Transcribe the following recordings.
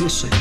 slušaj,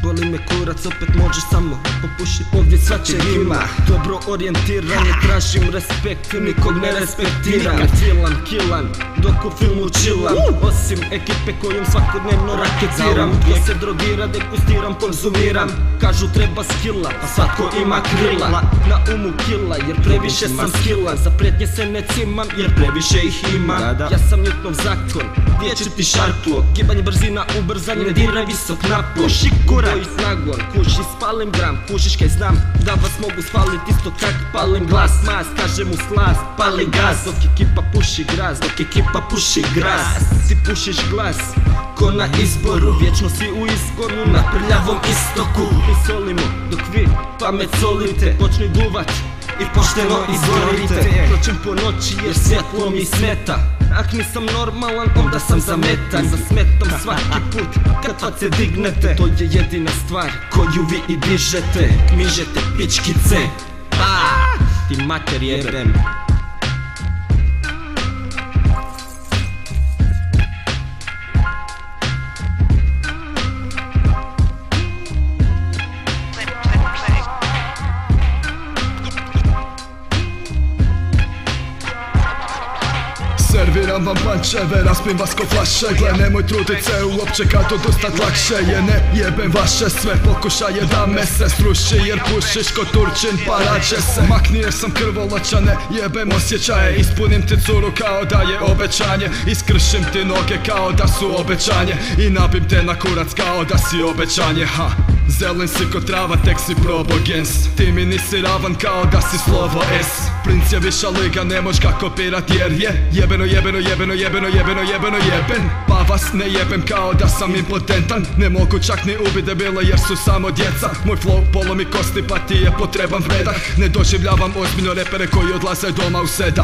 boli me kurac, opet možeš samo popuši, ovdje svačeg ima. Dobro orijentiranje, tražim respekt, nikog ne respektiram. Filan, killan, dok u filmu chillam, osim ekipe kojom svakodnevno raketiram. Ko se drogira, degustiram, konzumiram. Kažu treba skilla, pa svatko ima krila. Na umu killa, jer previše sam skillan. Za prijetnje se ne cimam, jer previše ih ima. Ja sam Newtonov zakon, vječiti šarplog, gibanje brzina, ubrzanje, ne diraj visok napor. Puši kurac, boji snagon, kuši spalim gram, kušiš kaj znam da vas mogu spalit isto kak palim glas. Mas, kaže mu slast, pali gas, dok ekipa puši gras, dok ekipa puši gras. Ti pušiš glas, ko na izboru, vječno si u izgonu, na prljavom istoku. Mi solimo, dok vi pamet solite, počni duvat i pošteno izgorite. Kročim po noći jer svjetlo mi smeta, ak nisam normalan onda sam zametan. Za smetom svaki put kad face dignete, to je jedina stvar koju vi i dižete. Mižete pičkice, ti mater jebem. Serviram vam pančeve, raspim vas ko flaše. Gle, nemoj trudit se uopće kad to dostat lakše je. Ne jebem vaše sve pokušaje da me se sruši, jer pušiš ko Turčin parače se. Makni jer sam krvoločan, ne jebem osjećaje. Ispunim ti curu kao da je obećanje, iskršim ti noge kao da su obećanje, i nabim te na kurac kao da si obećanje. Zelen si ko trava, tek si probogens, ti mi nisi ravan kao da si slovo S. Princ je viša liga, ne moš ga kopirat jer je jebeno, jebeno, jebeno, jebeno, jebeno, jebeno, jeben. Pa vas ne jebem kao da sam impotentan, ne mogu čak ni ubit debile jer su samo djeca. Moj flow polomi kosti pa ti je potreban predah, ne doživljavam ozbiljno repere koji odlaze doma u 7.